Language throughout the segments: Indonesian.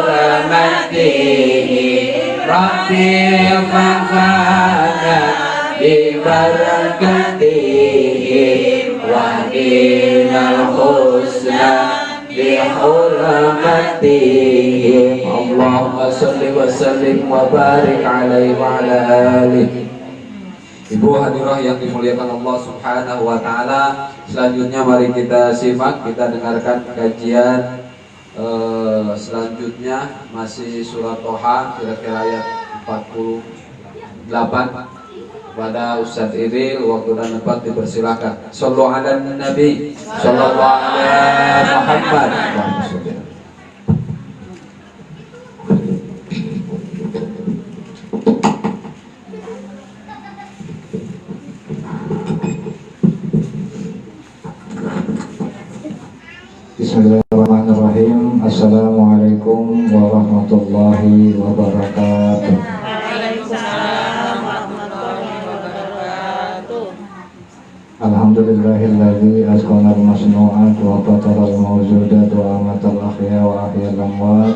بحرمته ربي فانفعنا ببركته واهدنا الحسنى بحرمته اللهم صل وسلم وبارك عليه وعلى آله. Ibu hadirah yang dimuliakan Allah Subhanahu wa taala, selanjutnya mari kita simak, kita dengarkan kajian selanjutnya masih surat Toha, kira-kira ayat 48. Pada Ustaz Iril waktu dan tempat dipersilakan. Shallu ala Nabi sallallahu alaihi Muhammad. Bismillahirrahmanirrahim. Assalamualaikum warahmatullahi wabarakatuh. Waalaikumsalam warahmatullahi wabarakatuh. Alhamdulillahilladzi asqana al-masnu'at wa fatara al-mawjudat wa amatal ahya wa ahya al-amwat.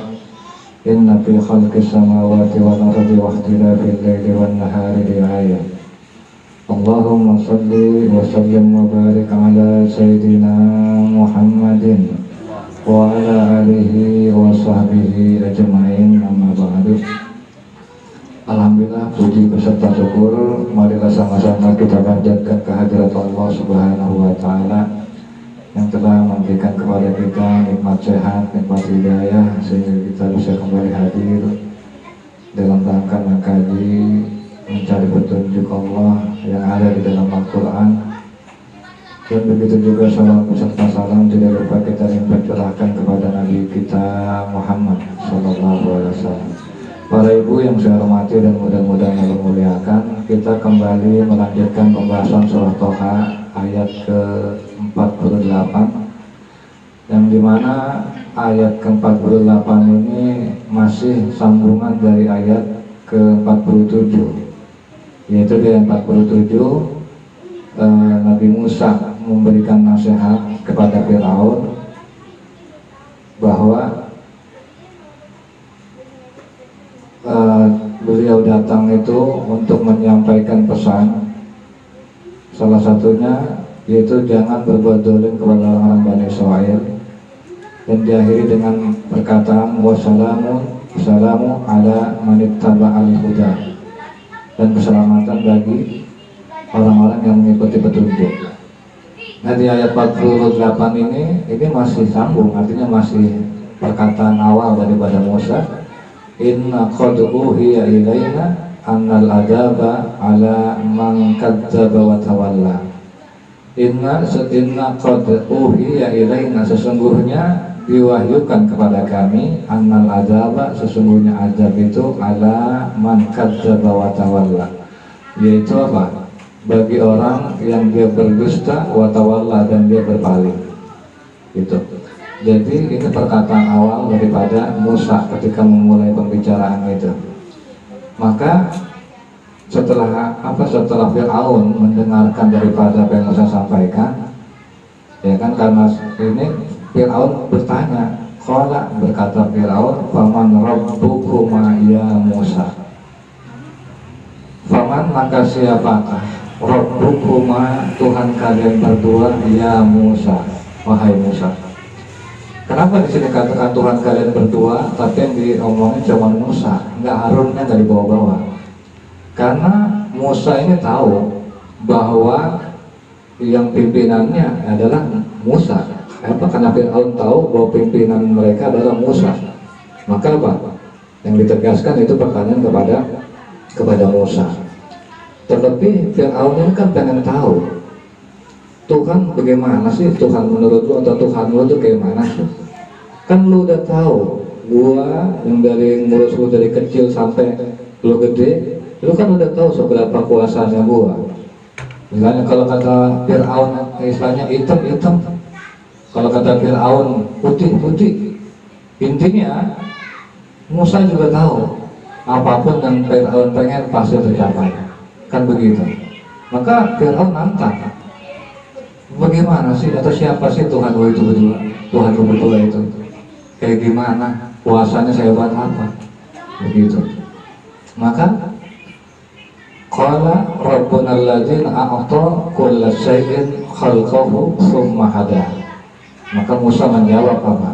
Inna fi khalqis samawati wal ardi wa ikhtilafil laili wan nahari ayat. Allahumma salli wa sallim wa barik ala sayyidina Muhammadin wa ala alihi wa sahbihi ajma'in, amma ba'du. Alhamdulillah, puji beserta syukur marilah sama-sama kita panjatkan kehadirat Allah Subhanahu wa taala yang telah memberikan kepada kita nikmat sehat, nikmat hidayah sehingga kita bisa kembali hadir dalam rangka mengkaji, mencari petunjuk Allah yang ada di dalam Al-Quran. Dan begitu juga salam beserta salam tidak lupa kita limpahkan kepada Nabi kita Muhammad Sallallahu Alaihi Wasallam. Para ibu yang saya hormati dan mudah-mudahan Allah muliakan, kita kembali melanjutkan pembahasan surah Toha ayat ke-48, yang dimana ayat ke-48 ini masih sambungan dari ayat ke-47, yaitu di ayat 47 Nabi Musa memberikan nasihat kepada Firaun bahwa beliau datang itu untuk menyampaikan pesan, salah satunya yaitu jangan berbuat zalim kepada orang-orang Bani Israil, dan diakhiri dengan perkataan wassalamu ala manittaba'al huda, dan keselamatan bagi orang-orang yang mengikuti petunjuk. Nah, di ayat 48 ini masih sambung, artinya masih perkataan awal daripada Musa. Inna qad uhiya ilaina annal adaba ala man kadzdzaba wa tawalla. Inna qad uhiya ilaina, sesungguhnya diwahyukan kepada kami, annal adaba, sesungguhnya azab itu ala man kadzdzaba wa tawalla, yaitu apa? Bagi orang yang dia berdusta wa tawalla, dan dia berpaling. Gitu. Jadi ini perkataan awal daripada Musa ketika memulai pembicaraan itu. Maka setelah Fir'aun mendengarkan daripada apa yang Musa sampaikan, ya kan, karena ini Fir'aun bertanya, qala, berkata Fir'aun, faman rabbukuma ya Musa. Faman, maka siapakah, rabbukuma, Tuhan kalian berdua, ya Musa, wahai Musa. Kenapa di sini katakan Tuhan kalian berdua, tapi yang diomongin cuma Musa, nggak Harunnya, nggak dibawa-bawa? Karena Musa ini tahu bahwa yang pimpinannya adalah Musa. Karena Fir'aun tahu bahwa pimpinan mereka adalah Musa, maka apa? Yang ditegaskan itu pertanyaan kepada Musa. Terlebih Fir'aun ini kan pengen tahu, Tuhan bagaimana sih, Tuhan menurut lu, atau Tuhan lu itu kayak mana sih? Kan lu udah tahu, gua yang dari ngurus lu dari kecil sampai lu gede, lu kan udah tahu seberapa kuasanya gua. Misalnya kalau kata Fir'aun istilahnya hitam, kalau kata Fir'aun putih. Intinya Musa juga tahu apapun yang Fir'aun pengen pasti tercapai, kan begitu. Maka Fir'aun nantang, bagaimana sih, atau siapa sih Tuhan lu itu berdua, Tuhan lu berdua itu kayak gimana? puasanya sehebat apa, begitu. Maka qala rabbuna allazi a'ta kulla syai'in khalqahu tsumma hada. Maka Musa menjawab apa?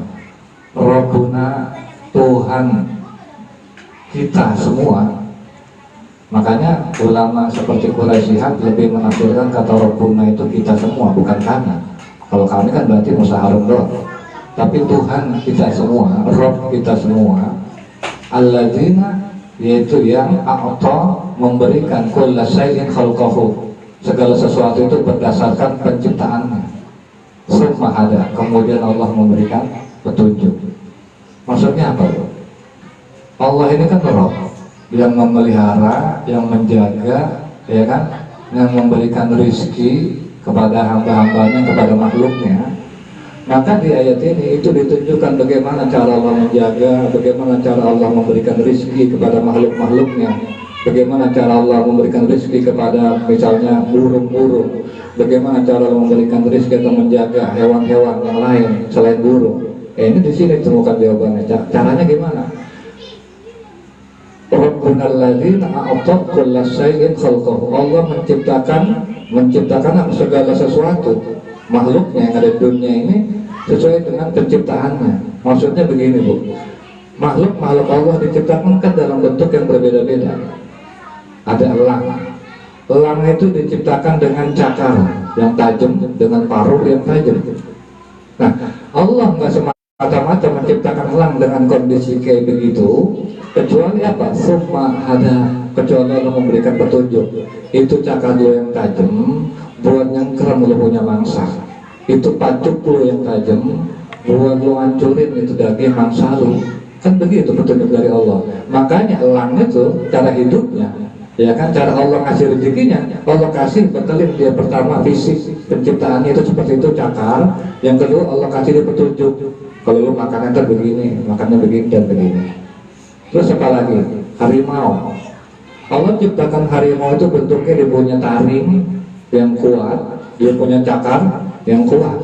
Rabbuna, Tuhan kita semua. Makanya ulama seperti Quraisyihan lebih menafsirkan kata Rabbuna itu kita semua, bukan kami. Kalau kami kan berarti Musa Harun doang. Tapi Tuhan kita semua, Rabb kita semua, alladzina, yaitu yang a'ta, memberikan kulla syai'in khalqahu, segala sesuatu itu berdasarkan penciptaannya. Summa hada, kemudian Allah memberikan petunjuk. Maksudnya apa? Allah ini kan Rabb yang memelihara, yang menjaga, ya kan, yang memberikan rizki kepada hamba-hambanya, kepada makhluknya. Maka di ayat ini itu ditunjukkan bagaimana cara Allah menjaga, bagaimana cara Allah memberikan rizki kepada makhluk-makhluknya, bagaimana cara Allah memberikan rizki kepada misalnya burung-burung, bagaimana cara Allah memberikan rizki atau menjaga hewan-hewan yang lain selain burung. Ini di sini ditemukan jawabannya. Caranya gimana? Rabbuna allazi a'ta kulla syai'in khalqahu. Allah menciptakan segala sesuatu, makhluknya yang ada di dunia ini sesuai dengan penciptaannya. Maksudnya begini, Bu, makhluk Allah diciptakan kan dalam bentuk yang berbeda-beda. Ada elang itu diciptakan dengan cakar yang tajam, dengan paruh yang tajam. Nah, Allah nggak semata-mata menciptakan elang dengan kondisi kayak begitu, kecuali apa? Summa hada, kecuali Allah memberikan petunjuk. Itu cakar lo yang tajam, buat nyengkeram lo punya mangsa. Itu pacuk lo yang tajam, buat lo hancurin itu daging mangsa lo. Kan begitu petunjuk dari Allah. Makanya elang itu cara hidupnya, ya kan, cara Allah kasih rezekinya, Allah kasih betelin dia pertama fisik penciptaannya itu seperti itu cakar. Yang kedua Allah kasih dia petunjuk. Kalau lo makannya kan begini, makannya begini dan begini. Terus apa lagi? Harimau. Allah ciptakan harimau itu bentuknya dia punya taring yang kuat, dia punya cakar yang kuat.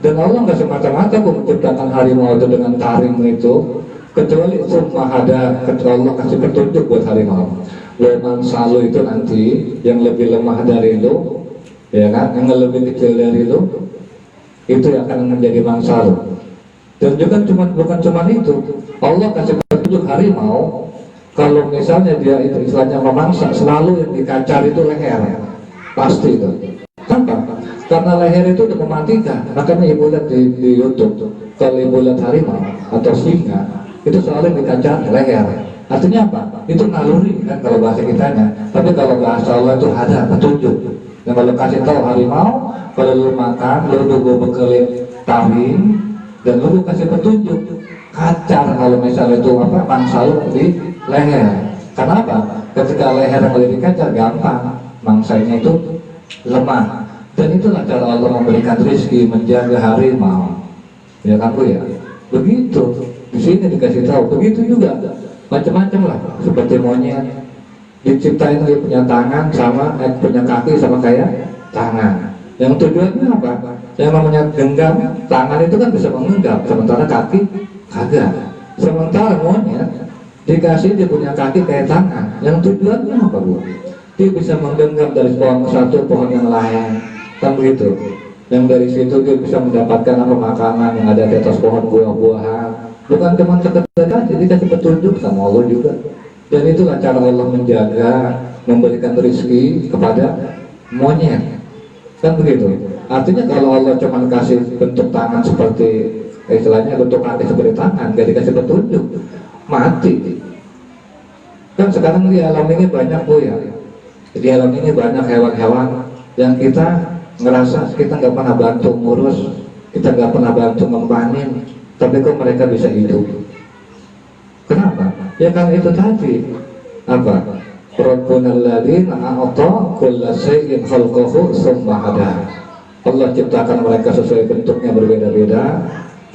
Dan Allah nggak semata-mata menciptakan harimau itu dengan taring itu, kecuali summa hada, kecuali Allah kasih petunjuk buat harimau. Leman salu itu nanti yang lebih lemah dari lo, ya kan, yang lebih kecil dari lo, itu yang akan menjadi mangsa lo. Dan juga bukan cuma itu, Allah kasih petunjuk harimau. Kalau misalnya dia itu istilahnya memangsa, selalu yang dikacar itu leher, pasti itu. Kenapa? Karena leher itu udah mematikan. Makanya ibu lihat di YouTube, kalau ibu lihat harimau atau singa, itu selalu dikacar leher. Artinya apa? Itu naluri kan kalau bahasa kitanya. Tapi kalau bahasa Allah itu ada petunjuk. Dan kalau kasih tahu harimau, kalau lu makan, lu bekelin taring, dan lu kasih petunjuk. Kacar kalau misalnya itu apa? Mangsa lu di leher. Kenapa? Ketika leher yang boleh dikacar gampang, mangsanya itu lemah. Dan itulah cara Allah memberikan rezeki, menjaga harimau. Ya kan Bu ya? Begitu. Di sini dikasih tahu. Begitu juga macam-macam lah, seperti monyet diciptain dia punya tangan sama punya kaki sama kayak tangan. Yang tujuannya apa? Yang namanya genggam, tangan itu kan bisa menggenggam, sementara kaki kagak. Sementara monyet dikasih dia punya kaki kayak tangan. Yang tujuannya apa Bu? Dia bisa menggenggam dari pohon satu pohon yang lain, kan begitu. Yang dari situ dia bisa mendapatkan apa makanan yang ada di atas pohon buah-buahan. Bukan cuma sekedar jadi kasih petunjuk sama Allah juga. Dan itulah cara Allah menjaga, memberikan rezeki kepada monyet, kan begitu. Artinya kalau Allah cuma kasih bentuk tangan seperti istilahnya bentuk kaki seperti tangan, gak dikasih petunjuk, mati. Kan sekarang di alam ini banyak Bu ya, di alam ini banyak hewan-hewan yang kita ngerasa kita nggak pernah bantu ngurus, kita nggak pernah bantu ngempanin, tapi kok mereka bisa hidup. Kenapa? Ya kan itu tadi apa? Rabbuna allazi a'ta kulla syai'in khalqahu tsumma hada. Allah ciptakan mereka sesuai bentuknya berbeda-beda,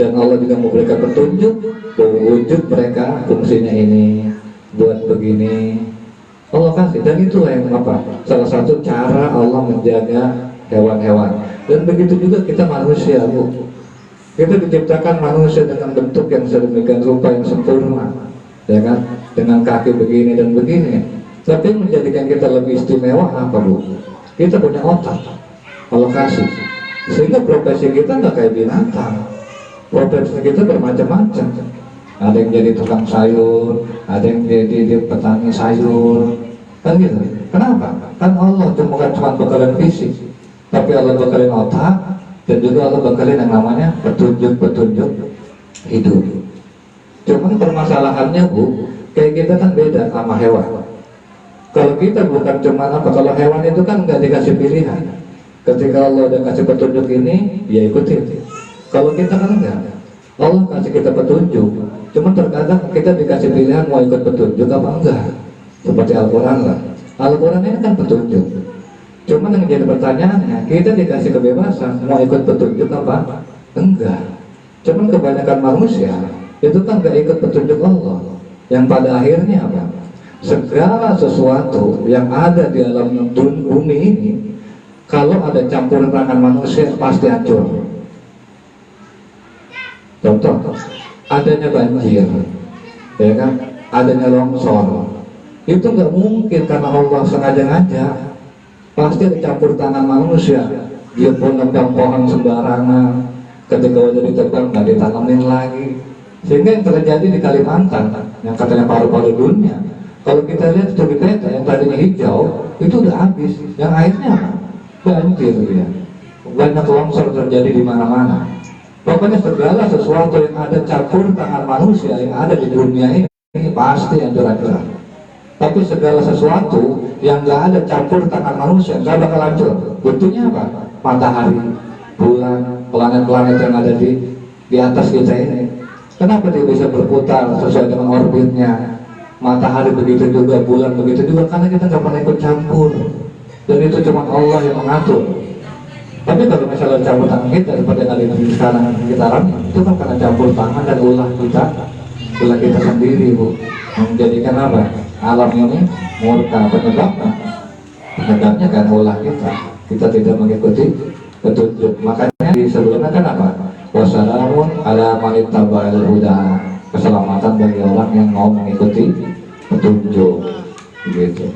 dan Allah juga memberikan petunjuk bahwa wujud mereka fungsinya ini buat begini. Allah kasih, dan itulah yang apa? Salah satu cara Allah menjaga hewan-hewan. Dan begitu juga kita manusia Bu. Kita diciptakan manusia dengan bentuk yang sedemikian rupa yang sempurna, ya kan? Dengan kaki begini dan begini. Tapi yang menjadikan kita lebih istimewa apa, Bu? Kita punya otak, alokasi. Sehingga profesi kita nggak kayak binatang. Profesi kita bermacam-macam. Ada yang jadi tukang sayur, ada yang jadi petani sayur, kan gitu. Kenapa? Kan Allah bukan cuma bekalin fisik, tapi Allah bekalin otak, dan juga Allah bekalin yang namanya petunjuk-petunjuk hidup. Cuman permasalahannya, Bu, kayak kita kan beda sama hewan. Kalau kita bukan cuma apa, kalau hewan itu kan nggak dikasih pilihan. Ketika Allah udah kasih petunjuk ini, ya ikutin. Kalau kita kan enggak, Allah kasih kita petunjuk. Cuma terkadang kita dikasih pilihan mau ikut petunjuk apa enggak. Seperti Al-Quran lah. Al-Quran ini kan petunjuk. Cuman yang jadi pertanyaannya, kita dikasih kebebasan mau ikut petunjuk apa enggak. Cuman kebanyakan manusia itu kan enggak ikut petunjuk Allah. Yang pada akhirnya apa? Segala sesuatu yang ada di alam bumi ini, kalau ada campur tangan manusia pasti hancur. Contoh, adanya banjir, ya kan? Adanya longsor, itu nggak mungkin karena Allah sengaja ngajak. Pasti ada campur tangan manusia. Dia pun nebang pohon sembarangan, ketika udah ditebang nggak ditanamin lagi. Sehingga yang terjadi di Kalimantan, yang katanya paru-paru dunia, kalau kita lihat studi peta yang tadinya hijau, itu udah habis. Yang akhirnya apa? Banjir ya. Banyak longsor terjadi di mana-mana. Pokoknya segala sesuatu yang ada campur tangan manusia yang ada di dunia ini pasti hancur-hancuran. Tapi segala sesuatu yang nggak ada campur tangan manusia nggak bakal hancur. Buktinya apa? Matahari, bulan, planet-planet yang ada di atas kita ini. Kenapa dia bisa berputar sesuai dengan orbitnya? Matahari begitu juga, bulan begitu juga, karena kita nggak pernah ikut campur. Dan itu cuma Allah yang mengatur. Tapi kalau misalnya campur tangan kita seperti yang ada di sekarang kita alami, itu kan karena campur tangan dan ulah kita sendiri, Bu. Menjadikan apa? Alam ini murka. Penyebabnya kan ulah kita tidak mengikuti petunjuk. Makanya di sebelumnya kan apa? Wassalamun ala man ittaba'al huda. Keselamatan bagi orang yang mau mengikuti petunjuk, gitu.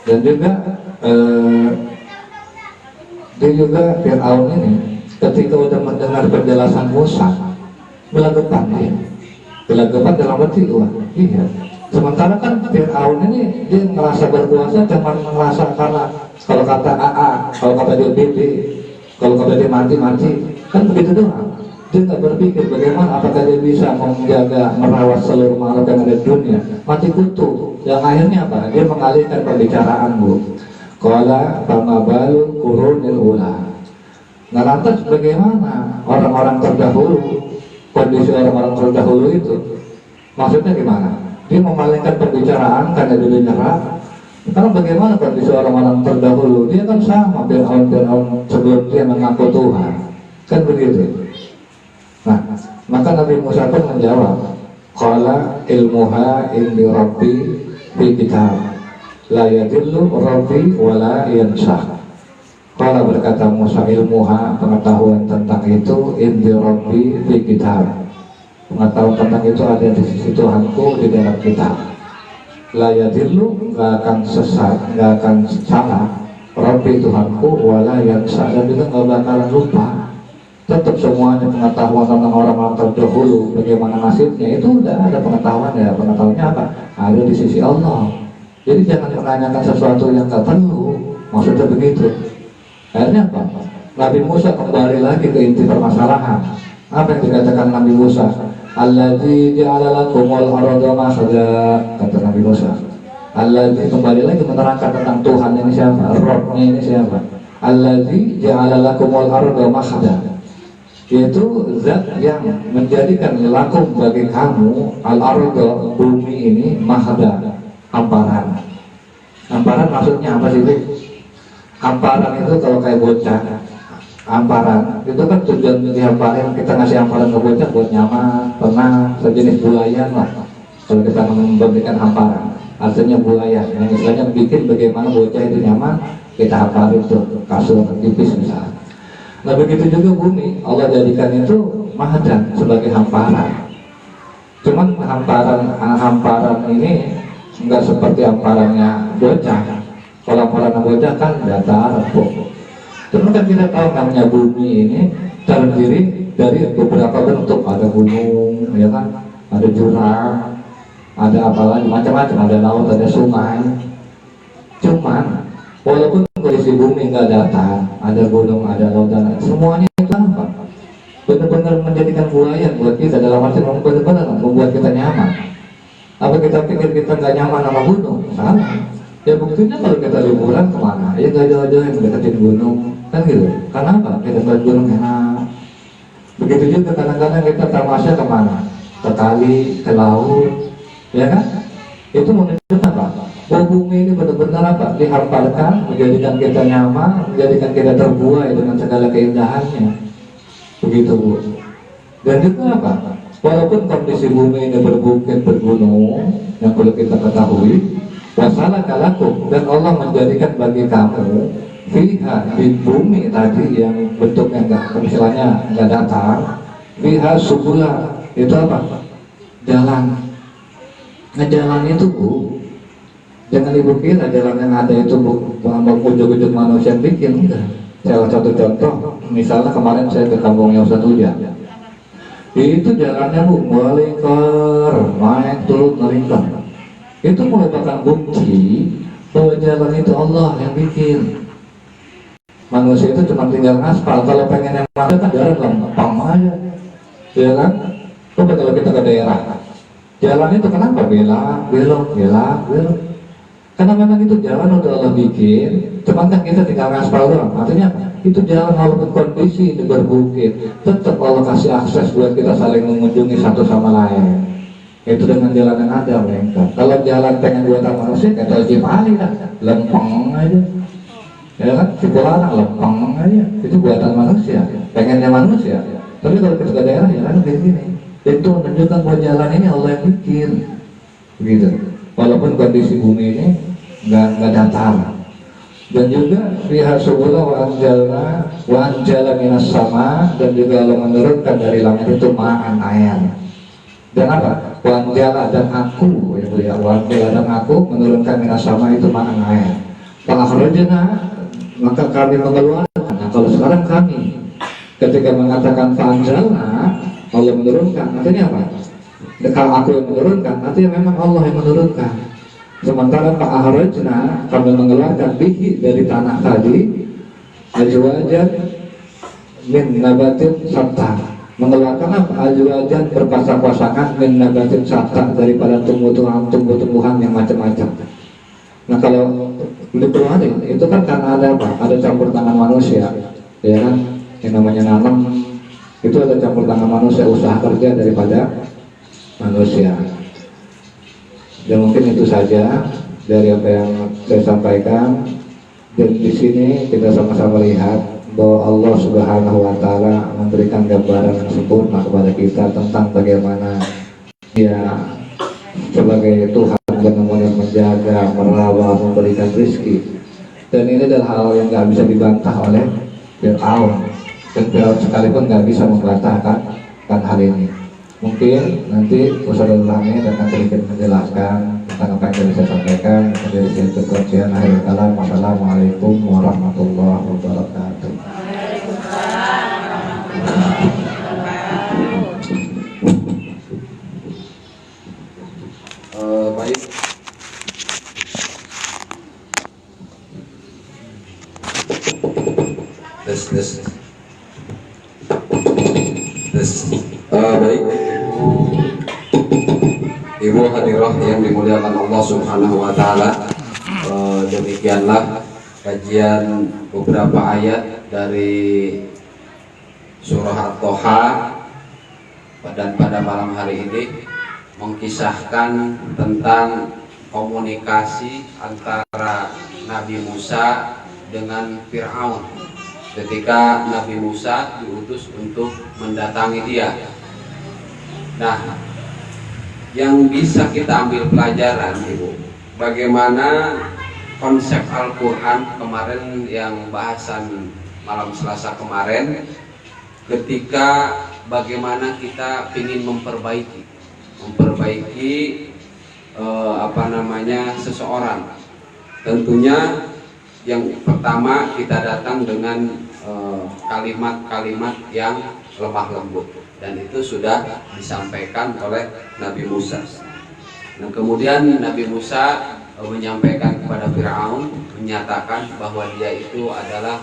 Dan juga dia juga Fir'aun ini ketika udah mendengar penjelasan Musa gelagapan dia, gelagapan dalam arti wah iya. Sementara kan Fir'aun ini dia merasa berkuasa, cuma merasa karena kalau kata AA, kalau kata dia BB, kalau kata dia mati, kan begitu doang. Dia nggak berpikir bagaimana apakah dia bisa menjaga, merawat seluruh makhluk yang ada di dunia. Mati kutu. Yang akhirnya apa? Dia mengalihkan pembicaraan, Bu. Qala fama balu qurunil ula. Nah lantas bagaimana orang-orang terdahulu, kondisi orang-orang terdahulu itu? Maksudnya gimana? Dia memalingkan pembicaraan karena dia nyerah. Karena bagaimana kondisi orang-orang terdahulu? Dia kan sama Fir'aun sebelum dia mengaku Tuhan. Kan begitu. Nah, maka Nabi Musa pun menjawab, qala ilmuha indi rabbi fi kitab la yadillu rabbi wala yansa. Qala berkata Musa, ilmuha, pengetahuan tentang itu, indi rabbi fi kitab, pengetahuan tentang itu ada di sisi Tuhanku di dalam kitab. La yadillu, gak akan sesat, gak akan salah, rabbi Tuhanku wala yansa, dan juga gak bakalan lupa. Tetap semuanya pengetahuan tentang orang-orang terdahulu bagaimana nasibnya itu udah ada pengetahuannya. Pengetahuannya apa? Ada di sisi Allah. Jadi jangan menanyakan sesuatu yang tak perlu. Maksudnya begitu. Akhirnya apa? Nabi Musa kembali lagi ke inti permasalahan. Apa yang dikatakan Nabi Musa? Alladzi ja'ala lakumul arda mahda, kata Nabi Musa. Alladzi, kembali lagi menerangkan tentang Tuhan ini siapa? Rabbnya ini siapa? Alladzi ja'ala lakumul arda mahda, yaitu zat yang menjadikan lakum bagi kamu al-ardo, bumi ini, mahda, hamparan. Hamparan maksudnya apa sih, Bu? Hamparan itu kalau kayak bocah, hamparan itu kan tujuan dihamparin, kita ngasih hamparan ke bocah buat nyaman, tenang, sejenis bulayan lah. Kalau kita memberikan hamparan, artinya bulayan, yang istilahnya bikin bagaimana bocah itu nyaman, kita hamparin tuh kasur tipis misalnya. Nah begitu juga bumi, Allah jadikan itu mahdan sebagai hamparan. Cuman hamparan ini enggak seperti hamparannya bocah. Kalau hamparan bocah kan datar, empuk. Cuman kan kita tahu namanya bumi ini terdiri dari beberapa bentuk, ada gunung, ya kan, ada jurang, ada apa lagi macam-macam, ada laut, ada sungai. Cuman walaupun kondisi bumi nggak datar, ada gunung, ada laut, dan semuanya itu apa? Benar-benar menjadikan buaya buat kita, dalam arti benar-benar membuat kita nyaman. Apa kita pikir kita nggak nyaman sama gunung? Salah. Ya buktinya kalau kita liburan kemana? Ya nggak jauh-jauh yang deketin gunung, kan gitu. Karena apa? Kita ke gunung enak. Begitu juga kadang-kadang kita tamasya kemana? Ke kali, ke laut, ya kan? Itu menunjukkan apa? Bahwa bumi ini benar-benar apa? Dihamparkan, menjadikan kita nyaman, menjadikan kita terbuai dengan segala keindahannya. Begitu Bu. Dan juga apa? Walaupun kondisi bumi ini berbukit, bergunung, yang perlu kita ketahui, wasalah kalakum, dan Allah menjadikan bagi kamu fiha, di bumi tadi yang bentuknya enggak, misalnya enggak datar, fiha subula, itu apa? Jalan. Nah jalan itu Bu, jangan ibu kira jalan yang ada itu ujuk-ujuk manusia yang bikin, enggak. Salah satu contoh, misalnya kemarin saya ke kampungnya Ustaz Uja, itu jalannya Bu, melingkar, naik turun melingkar. Itu merupakan bukti bahwa jalan itu Allah yang bikin. Manusia itu cuma tinggal aspal. Kalau pengen yang mana kan jalan lempeng aja, ya kan? Coba kalau kita ke daerah, jalan itu kenapa belok? Karena memang itu jalan udah Allah bikin, cuman kan kita tinggal aspal doang. Artinya itu jalan walaupun kondisi ini berbukit, tetap Allah kasih akses buat kita saling mengunjungi satu sama lain. Itu dengan jalan yang ada mereka. Kalau jalan pengen buatan manusia, kayak tol Cipali kan, lempeng aja. Ya kan, Cipularang lempeng aja. Itu buatan manusia, pengennya manusia. Tapi kalau kita ke daerah, ya kan kayak gini. Itu menunjukkan bahwa jalan ini Allah yang bikin. Begitu. Walaupun kondisi bumi ini nggak datar. Dan juga pihak subula wa anjala minas sama, dan juga Allah menurunkan dari langit itu ma'an air. Dan apa? Wanjala, dan aku, ya wanjala, dan aku menurunkan minas sama itu ma'an air. Fa'akhrajna, maka kami mengeluarkan. Nah kalau sekarang kami ketika mengatakan fa'anjalna, Allah menurunkan, artinya apa? Kalau aku yang menurunkan, artinya memang Allah yang menurunkan. Sementara fa'akhrajna, kami mengeluarkan bihi, dari tanah tadi, azwajan min nabatin satta, mengeluarkan apa? Azwajan berpasang-pasangan min nabatin satta, daripada tumbuh-tumbuhan yang macam-macam. Nah kalau di Quran itu kan karena ada apa? Ada campur tangan manusia, ya kan? Yang namanya nanam itu ada campur tangan manusia, usaha kerja daripada manusia. Dan mungkin itu saja dari apa yang saya sampaikan. Dan di sini kita sama-sama lihat bahwa Allah Subhanahu wa Ta'ala memberikan gambaran yang sempurna kepada kita tentang bagaimana Dia sebagai Tuhan yang menjaga, merawat, memberikan rezeki. Dan ini adalah hal yang nggak bisa dibantah oleh Fir'aun. Dan Fir'aun sekalipun nggak bisa membantahkan hal ini. Mungkin nanti Ustaz Al-Rahmi akan sedikit menjelaskan tentang apa yang saya sampaikan. Dari situ kajian akhir kalam. Wassalamualaikum warahmatullahi wabarakatuh. Baik. Baik. Ibu hadirah yang dimuliakan Allah Subhanahu wa Ta'ala, demikianlah kajian beberapa ayat dari surah At-Toha, dan pada malam hari ini mengkisahkan tentang komunikasi antara Nabi Musa dengan Fir'aun ketika Nabi Musa diutus untuk mendatangi dia. Nah, yang bisa kita ambil pelajaran Ibu, bagaimana konsep Al-Quran kemarin yang bahasan malam Selasa kemarin, ketika bagaimana kita ingin memperbaiki seseorang. Tentunya yang pertama kita datang dengan kalimat-kalimat yang lemah lembut, dan itu sudah disampaikan oleh Nabi Musa. Nah, kemudian Nabi Musa menyampaikan kepada Fir'aun, menyatakan bahwa dia itu adalah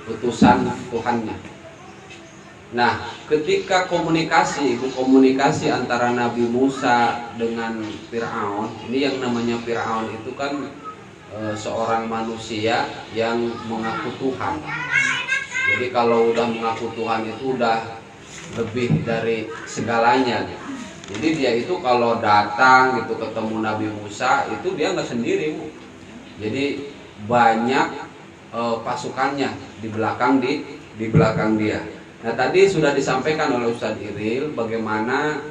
utusan Tuhannya. Nah, ketika komunikasi antara Nabi Musa dengan Fir'aun, ini yang namanya Fir'aun itu kan seorang manusia yang mengaku Tuhan. Jadi kalau udah mengaku Tuhan itu udah lebih dari segalanya. Jadi dia itu kalau datang gitu ketemu Nabi Musa itu dia nggak sendiri, Bu. Jadi banyak pasukannya di belakang dia. Nah, tadi sudah disampaikan oleh Ustadz Iril bagaimana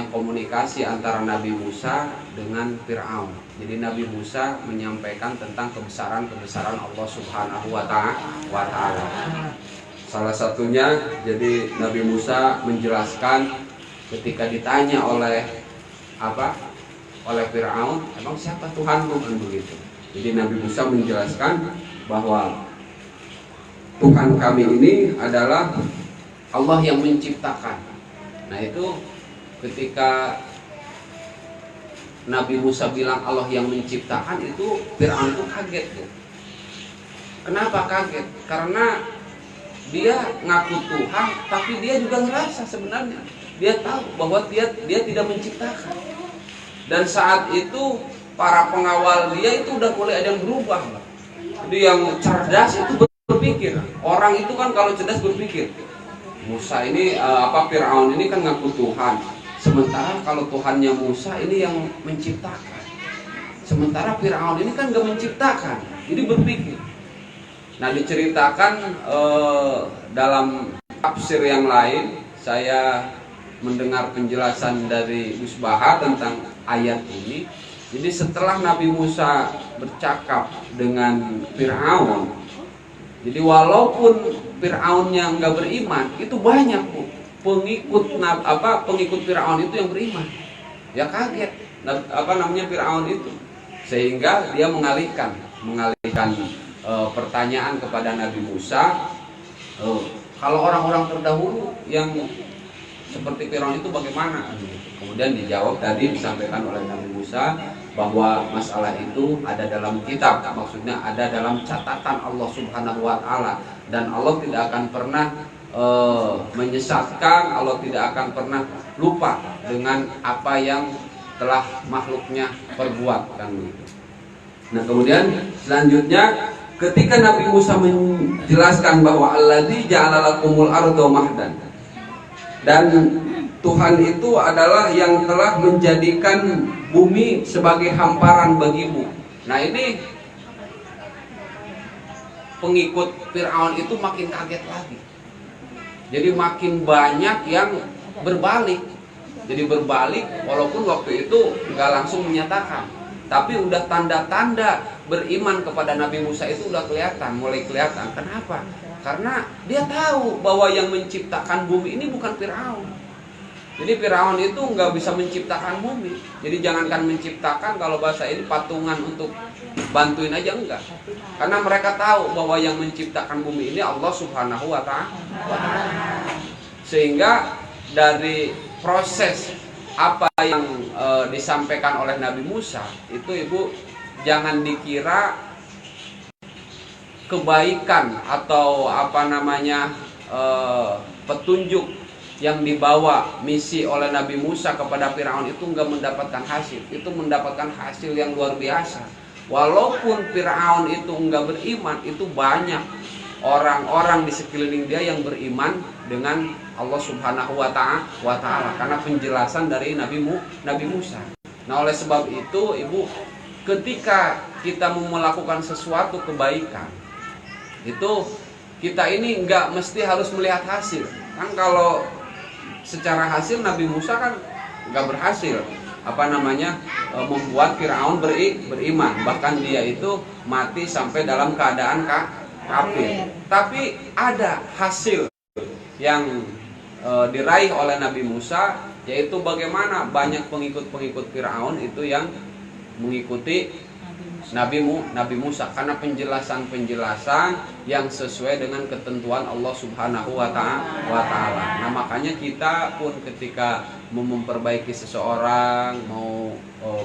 komunikasi antara Nabi Musa dengan Fir'aun. Jadi Nabi Musa menyampaikan tentang kebesaran Allah Subhanahu wa Ta'ala. Salah satunya, jadi Nabi Musa menjelaskan ketika ditanya oleh Fir'aun, emang siapa Tuhanmu, kan begitu. Jadi Nabi Musa menjelaskan bahwa Tuhan kami ini adalah Allah yang menciptakan. Nah, itu ketika Nabi Musa bilang Allah yang menciptakan, itu Fir'aun itu kaget tuh. Kenapa kaget? Karena dia ngaku Tuhan, tapi dia juga ngerasa sebenarnya dia tahu bahwa dia tidak menciptakan. Dan saat itu para pengawal dia itu udah mulai ada yang berubah. Jadi yang cerdas itu berpikir. Orang itu kan kalau cerdas berpikir, Musa ini Fir'aun ini kan ngaku Tuhan. Sementara kalau Tuhannya Musa ini yang menciptakan. Sementara Fir'aun ini kan gak menciptakan. Jadi berpikir. Nah, diceritakan dalam tafsir yang lain, saya mendengar penjelasan dari Gus Baha tentang ayat ini. Jadi setelah Nabi Musa bercakap dengan Fir'aun, jadi walaupun Fir'aunnya nggak beriman, itu banyak pengikut Fir'aun itu yang beriman. Ya kaget, Fir'aun itu, sehingga dia mengalihkan pertanyaan kepada Nabi Musa. Kalau orang-orang terdahulu yang seperti Fir'aun itu bagaimana? Kemudian dijawab tadi disampaikan oleh Nabi Musa bahwa masalah itu ada dalam kitab, maksudnya ada dalam catatan Allah Subhanahu wa Ta'ala, dan Allah tidak akan pernah menyesatkan, Allah tidak akan pernah lupa dengan apa yang telah makhluknya perbuat, kan begitu. Nah, kemudian selanjutnya ketika Nabi Musa menjelaskan bahwa alladzi ja'ala lakumul arda mahdan, dan Tuhan itu adalah yang telah menjadikan bumi sebagai hamparan bagimu. Nah, ini pengikut Fir'aun itu makin kaget lagi. Jadi makin banyak yang berbalik. Jadi berbalik walaupun waktu itu nggak langsung menyatakan, tapi udah tanda-tanda beriman kepada Nabi Musa itu udah mulai kelihatan. Kenapa? Karena dia tahu bahwa yang menciptakan bumi ini bukan Fir'aun. Jadi Fir'aun itu nggak bisa menciptakan bumi. Jadi jangankan menciptakan, kalau bahasa ini patungan untuk bantuin aja enggak. Karena mereka tahu bahwa yang menciptakan bumi ini Allah Subhanahu wa Ta'ala. Sehingga dari proses apa yang disampaikan oleh Nabi Musa itu, Ibu, jangan dikira kebaikan atau petunjuk yang dibawa misi oleh Nabi Musa kepada Fir'aun itu enggak mendapatkan hasil. Itu mendapatkan hasil yang luar biasa. Walaupun Fir'aun itu enggak beriman, itu banyak orang-orang di sekeliling dia yang beriman dengan Allah Subhanahu wa Ta'ala karena penjelasan dari Nabi Musa. Nah, oleh sebab itu, Ibu, ketika kita mau melakukan sesuatu kebaikan, itu kita ini enggak mesti harus melihat hasil. Kan kalau secara hasil Nabi Musa kan nggak berhasil membuat Fir'aun beriman, bahkan dia itu mati sampai dalam keadaan kafir. Tapi ada hasil yang diraih oleh Nabi Musa, yaitu bagaimana banyak pengikut-pengikut Firaun itu yang mengikuti Nabi Musa karena penjelasan-penjelasan yang sesuai dengan ketentuan Allah Subhanahu wa taala. Nah, makanya kita pun ketika mau memperbaiki seseorang, mau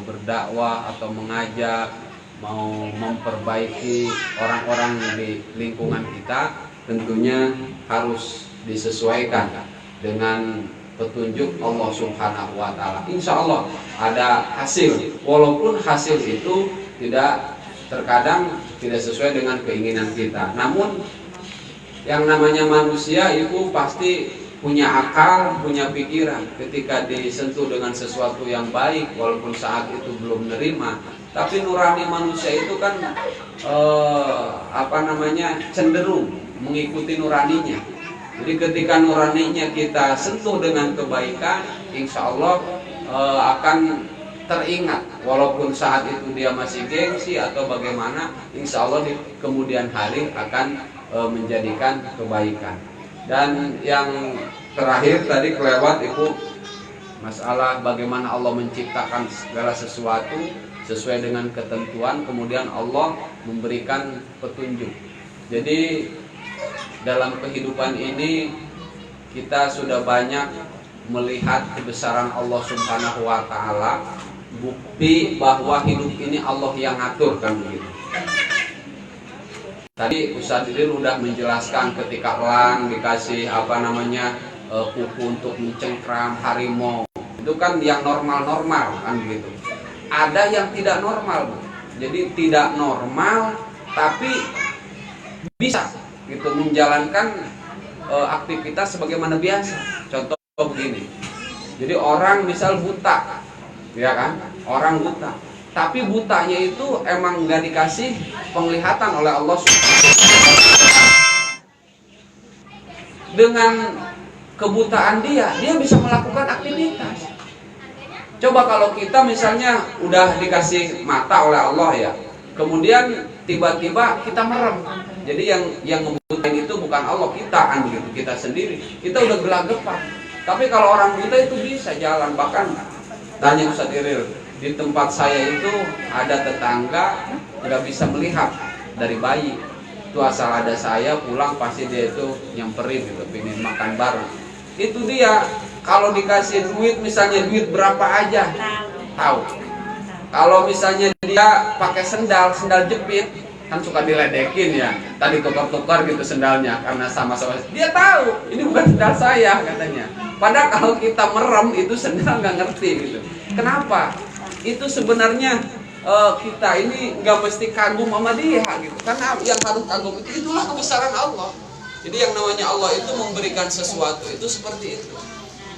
berdakwah atau mengajak, mau memperbaiki orang-orang di lingkungan kita, tentunya harus disesuaikan dengan petunjuk Allah Subhanahu wa taala. Insya Allah ada hasil, walaupun hasil itu terkadang tidak sesuai dengan keinginan kita. Namun yang namanya manusia itu pasti punya akal, punya pikiran. Ketika disentuh dengan sesuatu yang baik, walaupun saat itu belum menerima, tapi nurani manusia itu kan cenderung mengikuti nuraninya. Jadi ketika nuraninya kita sentuh dengan kebaikan, insya Allah akan teringat, walaupun saat itu dia masih gengsi atau bagaimana, insya Allah di kemudian hari akan menjadikan kebaikan. Dan yang terakhir tadi kelewat itu masalah bagaimana Allah menciptakan segala sesuatu sesuai dengan ketentuan, kemudian Allah memberikan petunjuk. Jadi dalam kehidupan ini kita sudah banyak melihat kebesaran Allah Subhanahu wa taala, bukti bahwa hidup ini Allah yang ngatur, kan begitu. Tadi Ustadz Idil udah menjelaskan ketika elang dikasih kuku untuk mencengkram harimau, itu kan yang normal-normal, kan begitu. Ada yang tidak normal, Bu. Jadi tidak normal tapi bisa gitu menjalankan aktivitas sebagaimana biasa. Contoh begini, jadi orang misal buta, ya kan, orang buta, tapi butanya itu emang nggak dikasih penglihatan oleh Allah Subhanahu. Dengan kebutaan dia bisa melakukan aktivitas. Coba kalau kita misalnya udah dikasih mata oleh Allah ya, kemudian tiba-tiba kita merem. Jadi yang ngebutain itu bukan Allah, kita kan begitu, kita sendiri. Kita udah gelagapan. Tapi kalau orang buta itu bisa jalan. Bahkan tanya Ustadz Iril, di tempat saya itu ada tetangga nggak bisa melihat dari bayi. Itu asal ada saya pulang pasti dia itu nyamperin gitu, pengen makan bareng. Itu dia kalau dikasih duit, misalnya duit berapa aja tahu. Kalau misalnya dia pakai sendal jepit, kan suka diledekin ya, tadi tukar-tukar gitu sendalnya karena sama-sama dia tahu ini bukan sendal saya katanya. Padahal kalau kita merem itu sendal nggak ngerti gitu. Kenapa? Itu sebenarnya kita ini nggak mesti kagum sama dia gitu, karena yang harus kagum itulah kebesaran Allah. Jadi yang namanya Allah itu memberikan sesuatu itu seperti itu.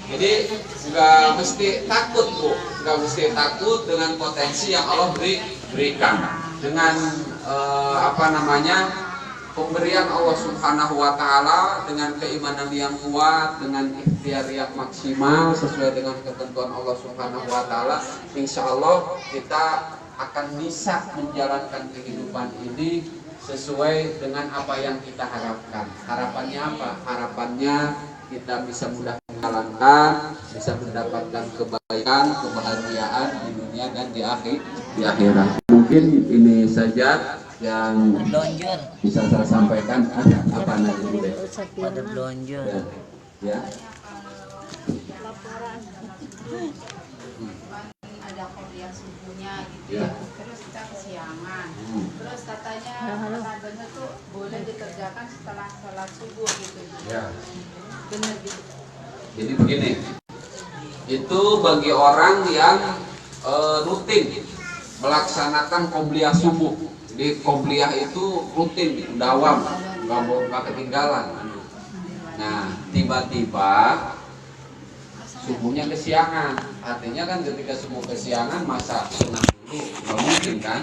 Jadi nggak mesti takut, Bu, nggak mesti takut dengan potensi yang Allah berikan. Dengan pemberian Allah Subhanahu wa taala, dengan keimanan yang kuat, dengan ikhtiar yang maksimal sesuai dengan ketentuan Allah Subhanahu wa taala, insya Allah kita akan bisa menjalankan kehidupan ini sesuai dengan apa yang kita harapkan. Harapannya apa? Harapannya kita bisa mudah menjalankan, bisa mendapatkan kebaikan, kebahagiaan di dunia dan di akhirat. Mungkin ini saja yang bisa saya sampaikan. Apa nanti Pada blonjor. ya. Ada kuliah subuhnya gitu ya. Terus kita kesiangan. Terus katanya benar tuh boleh dikerjakan setelah sholat subuh gitu. Ya. Benar gitu. Jadi begini, itu bagi orang yang rutin melaksanakan qobliyah subuh. Jadi qobliyah itu rutin, dawam, nggak ketinggalan. Nah, tiba-tiba subuhnya kesiangan. Artinya kan ketika subuh kesiangan, masa sunah dulu nggak mungkin kan?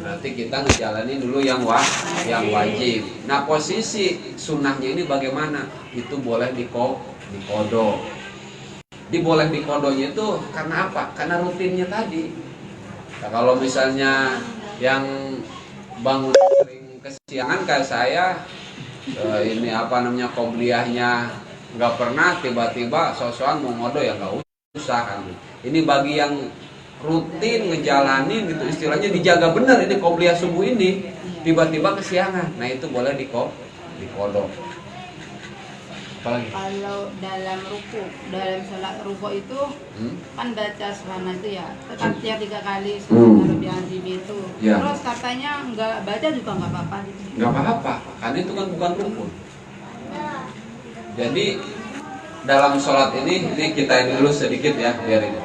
Berarti kita ngejalanin dulu yang wajib. Nah, posisi sunnahnya ini bagaimana? Itu boleh dikodok. Boleh dikodonya itu karena apa? Karena rutinnya tadi. Nah, kalau misalnya yang bangun sering kesiangan kayak saya, ini apa namanya qobliyahnya nggak pernah, tiba-tiba sosokan mau ngodo ya nggak usah kan. Ini bagi yang rutin ngejalanin gitu, istilahnya dijaga bener ini qobliyah subuh ini, tiba-tiba kesiangan, nah itu boleh dikodok. Apalagi? Kalau dalam dalam sholat ruku itu kan baca subhanallah itu ya, tetapnya 3 kali subhanallah itu. Ya. Terus katanya nggak baca juga nggak apa-apa gitu. Nggak apa-apa, karena itu kan bukan rukun. Jadi dalam sholat ini kita ini dulu sedikit ya biar ini.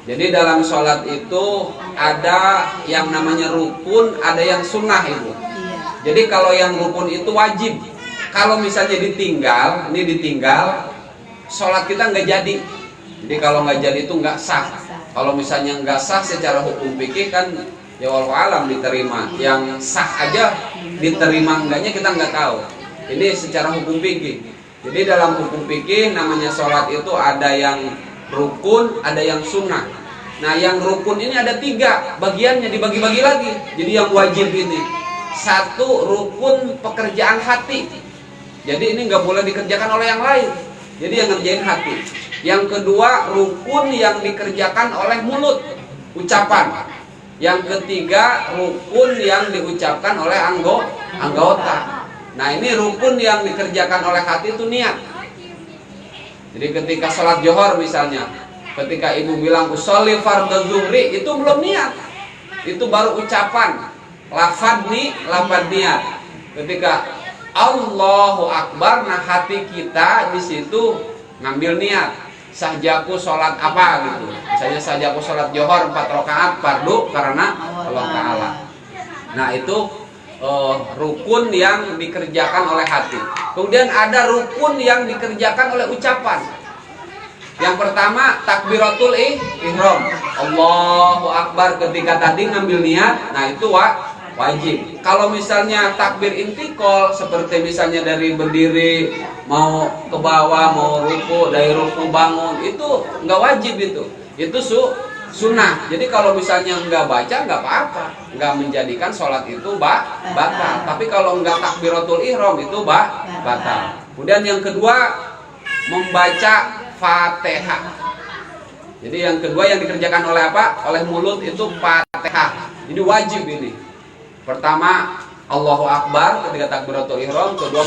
Jadi dalam sholat itu ada yang namanya rukun, ada yang sunnah ibu. Iya. Jadi kalau yang rukun itu wajib. Kalau misalnya ditinggal, sholat kita nggak jadi. Jadi kalau nggak jadi itu nggak sah. Kalau misalnya nggak sah secara hukum fikih kan ya wallahu alam diterima. Yang sah aja diterima enggaknya kita nggak tahu. Ini secara hukum fikih. Jadi dalam hukum fikih namanya sholat itu ada yang rukun, ada yang sunnah. Nah yang rukun ini ada 3 bagiannya, dibagi-bagi lagi. Jadi yang wajib ini 1 rukun pekerjaan hati. Jadi ini nggak boleh dikerjakan oleh yang lain. Jadi yang ngerjain hati. Yang kedua rukun yang dikerjakan oleh mulut, ucapan. Yang ketiga rukun yang diucapkan oleh anggota. Nah ini rukun yang dikerjakan oleh hati itu niat. Jadi ketika sholat johor misalnya, ketika ibu bilang usolli fardhu zuhri, itu belum niat, itu baru ucapan, lafad niat. Ketika Allahu Akbar, nah hati kita di situ ngambil niat. Sahjaku sholat apa gitu. Misalnya sahjaku sholat johor 4 rakaat fardu karena Allah Ta'ala. Nah itu rukun yang dikerjakan oleh hati. Kemudian ada rukun yang dikerjakan oleh ucapan. Yang pertama takbiratul ihram, Allahu Akbar, ketika tadi ngambil niat, nah itu wajib. Kalau misalnya takbir intikal seperti misalnya dari berdiri mau ke bawah, mau ruku, dari ruku bangun, itu nggak wajib itu sunnah. Jadi kalau misalnya nggak baca nggak apa-apa, nggak menjadikan sholat itu batal. Tapi kalau nggak takbiratul ihram itu batal. Kemudian yang kedua membaca Fatihah. Jadi yang kedua yang dikerjakan oleh apa? Oleh mulut itu Fatihah. Jadi wajib ini. Pertama Allahu Akbar ketika takbiratul ihram, kedua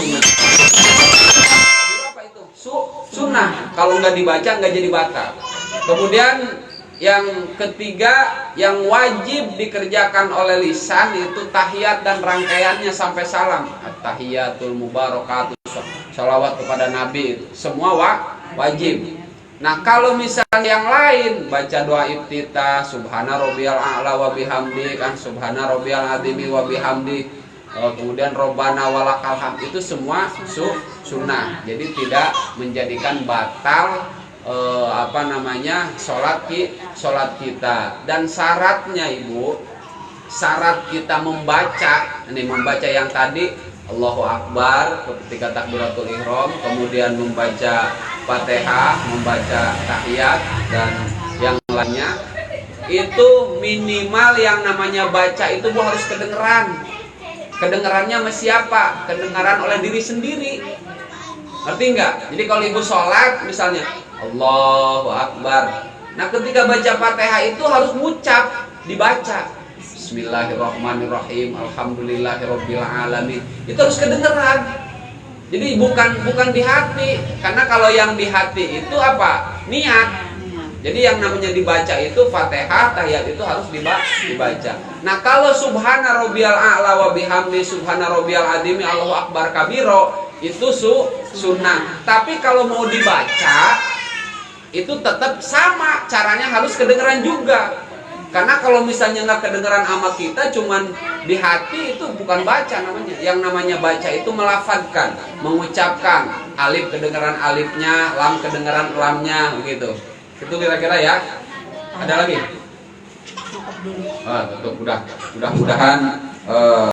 apa itu? Sunnah. Kalau nggak dibaca nggak jadi batal. Kemudian yang ketiga yang wajib dikerjakan oleh lisan itu tahiyat dan rangkaiannya sampai salam. At-tahiyatul mubarakatuh, shalawat kepada Nabi, itu semua wajib. Nah kalau misalnya yang lain baca doa iftitah, subhana rabbiyal a'la wa bihamdi, kan subhana rabbiyal azimi wa bihamdi, kemudian robbana walakal hamd, itu semua sunnah. Jadi tidak menjadikan batal sholat kita. Dan syaratnya ibu, syarat kita membaca yang tadi Allahu Akbar ketika takbiratul ihram, kemudian membaca Fatihah, membaca tahiyat dan yang lainnya, itu minimal yang namanya baca itu harus kedengeran. Kedengerannya sama siapa? Kedengeran oleh diri sendiri. Ngerti nggak? Jadi kalau ibu sholat misalnya Allahu Akbar, nah ketika baca Fatihah itu harus ngucap, dibaca Bismillahirrahmanirrahim, Alhamdulillahirabbil alamin. Itu harus kedengeran. Jadi bukan di hati, karena kalau yang di hati itu apa? Niat. Jadi yang namanya dibaca itu Fatihah, tahiyat itu harus dibaca. Nah kalau subhana rabbiyal a'la wa bihamdi, subhana rabbiyal azimi, Allahu akbar kabiro, itu sunnah. Tapi kalau mau dibaca itu tetap sama, caranya harus kedengeran juga. Karena kalau misalnya nggak kedengeran sama kita, cuman di hati, itu bukan baca namanya. Yang namanya baca itu melafadzkan, mengucapkan. Alif kedengeran alifnya, lam kedengeran lamnya, begitu. Itu kira-kira ya. Ada lagi? Tutup, mudah-mudahan